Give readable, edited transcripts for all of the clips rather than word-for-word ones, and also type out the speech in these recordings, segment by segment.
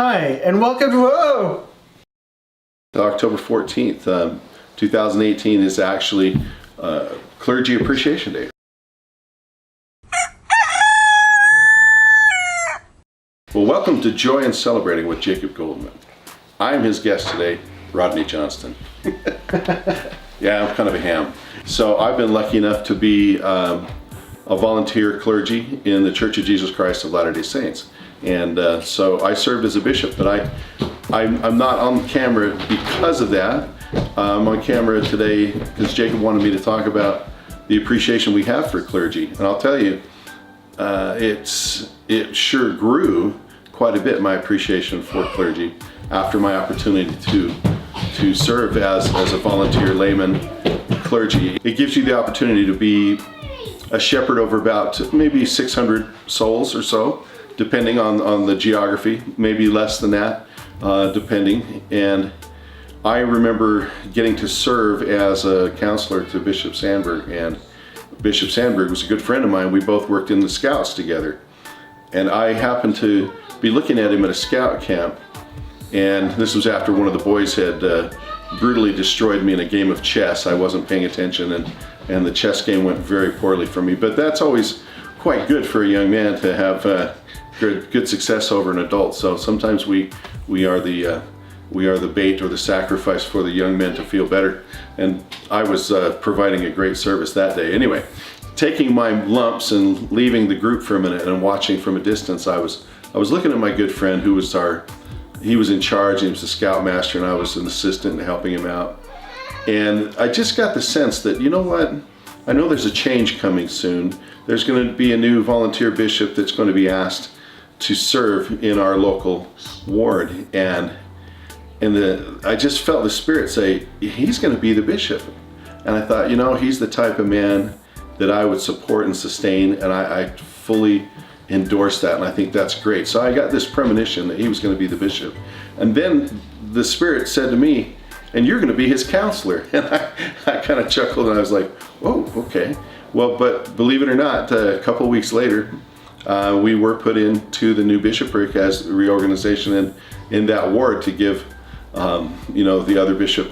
Hi, and welcome to October 14th, 2018 is actually Clergy Appreciation Day. Well, welcome to Joy and Celebrating with Jacob Goldman. I'm his guest today, Rodney Johnston. Yeah, I'm kind of a ham. So I've been lucky enough to be a volunteer clergy in the Church of Jesus Christ of Latter-day Saints. And so I served as a bishop, but I'm not on camera because of that. I'm on camera today because Jacob wanted me to talk about the appreciation we have for clergy. And I'll tell you, it sure grew quite a bit, my appreciation for clergy, after my opportunity to serve as a volunteer layman clergy. It gives you the opportunity to be a shepherd over about maybe 600 souls or so, depending on the geography, maybe less than that, depending. And I remember getting to serve as a counselor to Bishop Sandberg, and Bishop Sandberg was a good friend of mine. We both worked in the Scouts together. And I happened to be looking at him at a scout camp, and this was after one of the boys had brutally destroyed me in a game of chess. I wasn't paying attention, and the chess game went very poorly for me. But that's always quite good for a young man to have good success over an adult. So sometimes we are the bait or the sacrifice for the young men to feel better. And I was providing a great service that day. Anyway, taking my lumps and leaving the group for a minute and watching from a distance, I was looking at my good friend who was he was in charge. He was the scoutmaster, and I was an assistant helping him out. And I just got the sense that, you know what? I know there's a change coming soon. There's going to be a new volunteer bishop that's going to be asked to serve in our local ward, and I just felt the Spirit say, he's going to be the bishop. And I thought, you know, he's the type of man that I would support and sustain, and I fully endorse that, and I think that's great. So I got this premonition that he was going to be the bishop. And then the Spirit said to me, and you're going to be his counselor. And I kind of chuckled, and I was like, oh, okay. Well, but believe it or not, a couple of weeks later, we were put into the new bishopric as a reorganization in that ward to give you know, the other bishop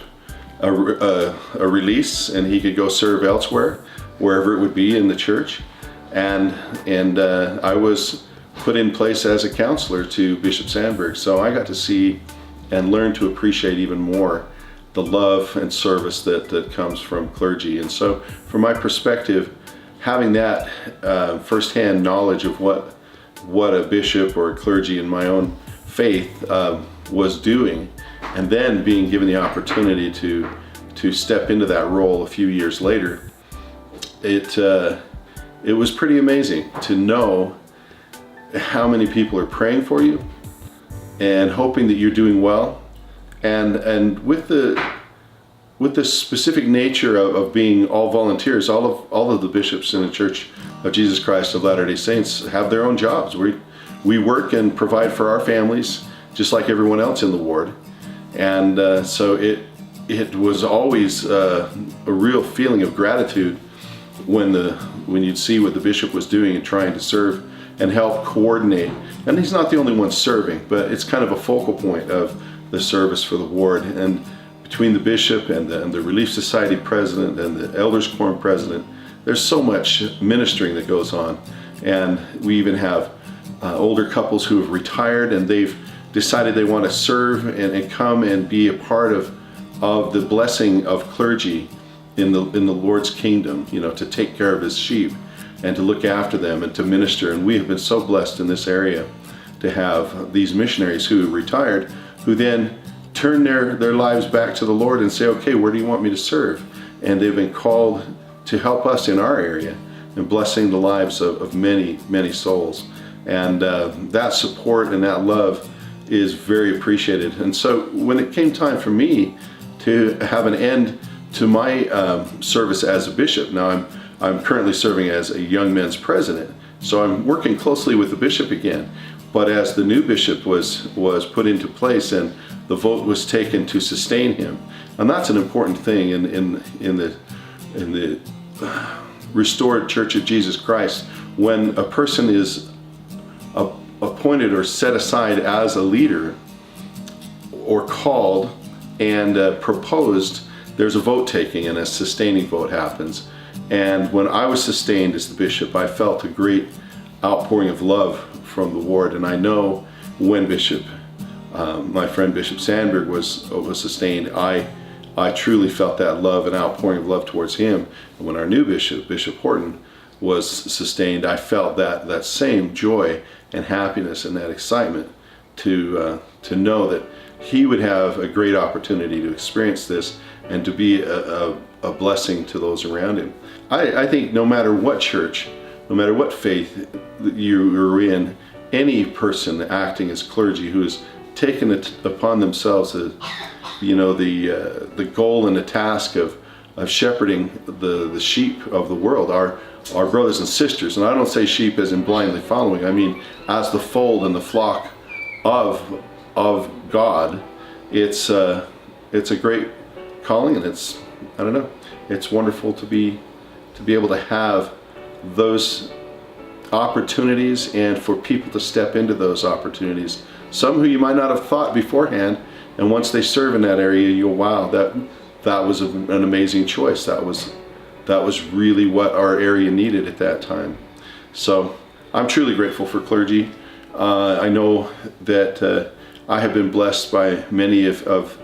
a release, and he could go serve elsewhere, wherever it would be in the church. And I was put in place as a counselor to Bishop Sandberg. So I got to see and learn to appreciate even more the love and service that comes from clergy. And so from my perspective, having that firsthand knowledge of what a bishop or a clergy in my own faith was doing, and then being given the opportunity to step into that role a few years later, it was pretty amazing to know how many people are praying for you and hoping that you're doing well, and with the specific nature of being all volunteers. All of the bishops in the Church of Jesus Christ of Latter-day Saints have their own jobs. We work and provide for our families just like everyone else in the ward. And so it was always a real feeling of gratitude when you'd see what the bishop was doing and trying to serve and help coordinate. And he's not the only one serving, but it's kind of a focal point of the service for the ward. And between the bishop and the Relief Society president and the Elders Quorum president, there's so much ministering that goes on. And we even have older couples who have retired, and they've decided they want to serve and come and be a part of the blessing of clergy in the Lord's kingdom, you know, to take care of his sheep and to look after them and to minister. And we have been so blessed in this area to have these missionaries who have retired, who then turn their lives back to the Lord and say, okay, where do you want me to serve? And they've been called to help us in our area and blessing the lives of many, many souls. And that support and that love is very appreciated. And so when it came time for me to have an end to my service as a bishop, now I'm currently serving as a young men's president, so I'm working closely with the bishop again. But as the new bishop was put into place and the vote was taken to sustain him, and that's an important thing in the restored Church of Jesus Christ. When a person is appointed or set aside as a leader or called and proposed, there's a vote taking and a sustaining vote happens. And when I was sustained as the bishop, I felt a great outpouring of love from the Lord. And I know when my friend Bishop Sandberg was sustained, I truly felt that love and outpouring of love towards him. And when our new bishop, Bishop Horton, was sustained, I felt that same joy and happiness and that excitement to know that he would have a great opportunity to experience this and to be a blessing to those around him. I think no matter what church, no matter what faith you're in, any person acting as clergy who has taken it upon themselves the goal and the task of shepherding the sheep of the world, our brothers and sisters, and I don't say sheep as in blindly following, I mean as the fold and the flock of God. It's a great calling, and it's wonderful to be able to have those opportunities and for people to step into those opportunities. Some who you might not have thought beforehand, and once they serve in that area, you'll, wow, that was an amazing choice. That was really what our area needed at that time. So I'm truly grateful for clergy. I know that I have been blessed by many of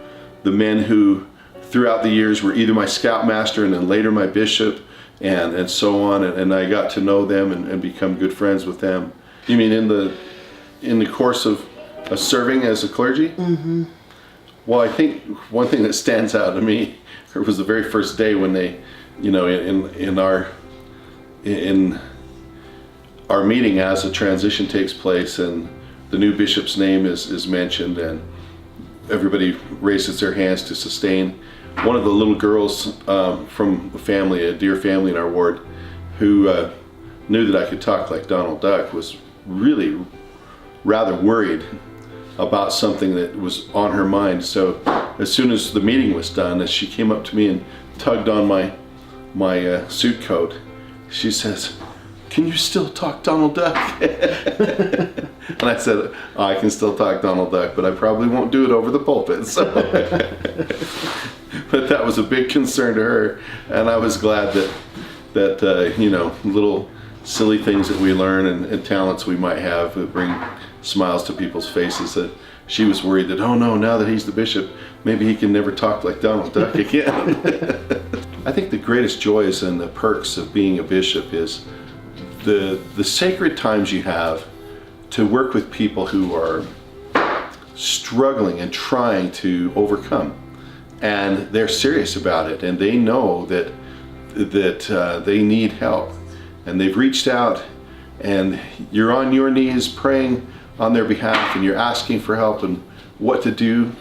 the men who throughout the years were either my scoutmaster and then later my bishop and so on, and I got to know them and become good friends with them. You mean in the course of serving as a clergy? Mm-hmm. Well, I think one thing that stands out to me was the very first day when they, in our meeting as a transition takes place and the new bishop's name is mentioned and everybody raises their hands to sustain. One of the little girls from a family, a dear family in our ward, who knew that I could talk like Donald Duck, was really rather worried about something that was on her mind. So as soon as the meeting was done, as she came up to me and tugged on my suit coat, she says, "Can you still talk Donald Duck?" And I said, "I can still talk Donald Duck, but I probably won't do it over the pulpit." So. But that was a big concern to her, and I was glad that little silly things that we learn and talents we might have that bring smiles to people's faces, that she was worried that, oh no, now that he's the bishop, maybe he can never talk like Donald Duck again. I think the greatest joys and the perks of being a bishop is the sacred times you have to work with people who are struggling and trying to overcome. And they're serious about it, and they know that they need help, and they've reached out, and you're on your knees praying on their behalf, and you're asking for help and what to do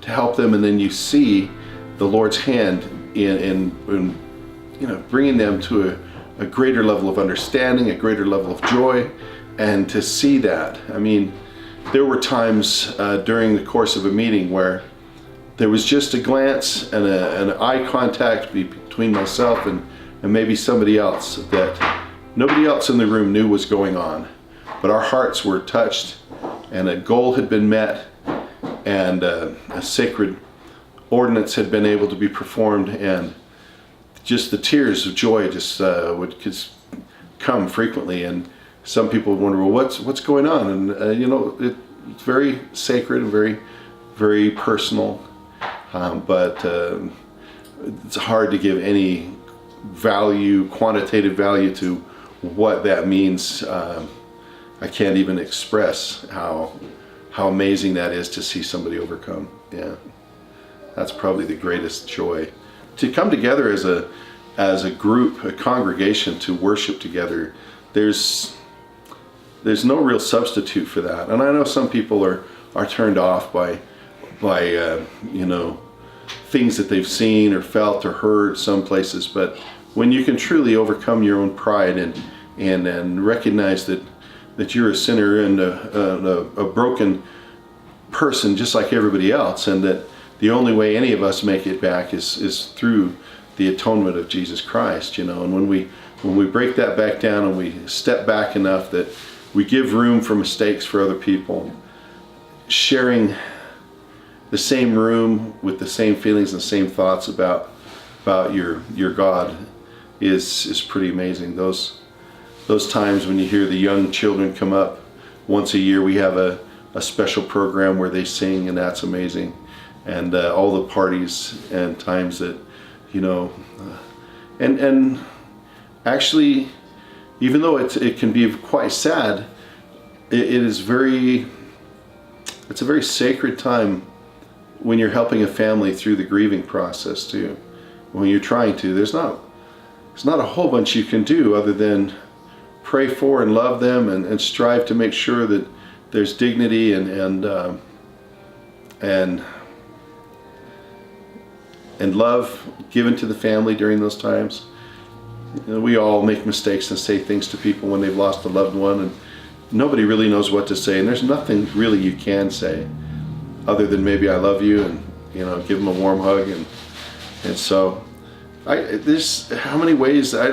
to help them, and then you see the Lord's hand in bringing them to a greater level of understanding, a greater level of joy, and to see that. I mean, there were times during the course of a meeting where there was just a glance and an eye contact between myself and maybe somebody else that nobody else in the room knew was going on. But our hearts were touched, and a goal had been met, and a sacred ordinance had been able to be performed, and just the tears of joy just would come frequently. And some people would wonder, well, what's going on? And it's very sacred and very, very personal. But it's hard to give any quantitative value to what that means. I can't even express how amazing that is to see somebody overcome. Yeah, that's probably the greatest joy. To come together as a group, a congregation, to worship together, there's no real substitute for that. And I know some people are turned off by things that they've seen or felt or heard some places, but when you can truly overcome your own pride and recognize that you're a sinner and a broken person just like everybody else, and that the only way any of us make it back is through the atonement of Jesus Christ, and when we break that back down and we step back enough that we give room for mistakes for other people. Sharing the same room with the same feelings and the same thoughts about your God is pretty amazing. Those times when you hear the young children come up once a year, we have a special program where they sing, and that's amazing. And all the parties and times that, you know, and actually, even though it can be quite sad, it's a very sacred time when you're helping a family through the grieving process too. When you're trying to, there's not a whole bunch you can do other than pray for and love them and strive to make sure that there's dignity and love given to the family during those times. You know, we all make mistakes and say things to people when they've lost a loved one, and nobody really knows what to say, and there's nothing really you can say other than maybe I love you, and, you know, give them a warm hug. And so there's how many ways, I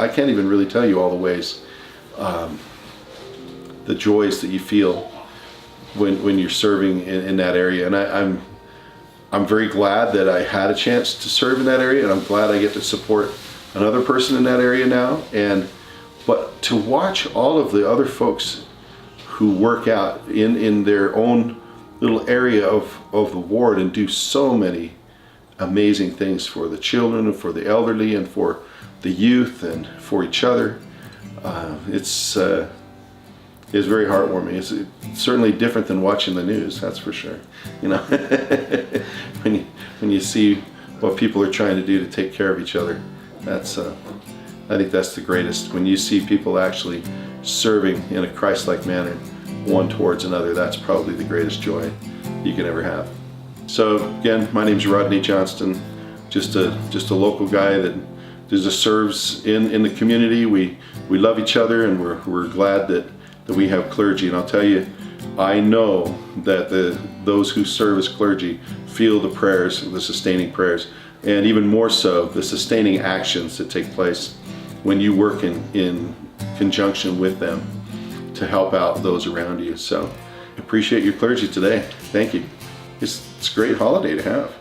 can't even really tell you all the ways, the joys that you feel when you're serving in that area. And I'm very glad that I had a chance to serve in that area, and I'm glad I get to support another person in that area now. But to watch all of the other folks who work out in their own little area of the ward and do so many amazing things for the children and for the elderly and for the youth and for each other, it's very heartwarming. It's certainly different than watching the news, that's for sure. You know, when you see what people are trying to do to take care of each other, I think that's the greatest. When you see people actually serving in a Christ-like manner, one towards another, that's probably the greatest joy you can ever have. So again, my name's Rodney Johnston, just a local guy that just serves in the community. We love each other, and we're glad that we have clergy. And I'll tell you, I know that those who serve as clergy feel the prayers, the sustaining prayers, and even more so, the sustaining actions that take place when you work in conjunction with them to help out those around you. So appreciate your clergy today. Thank you. It's a great holiday to have.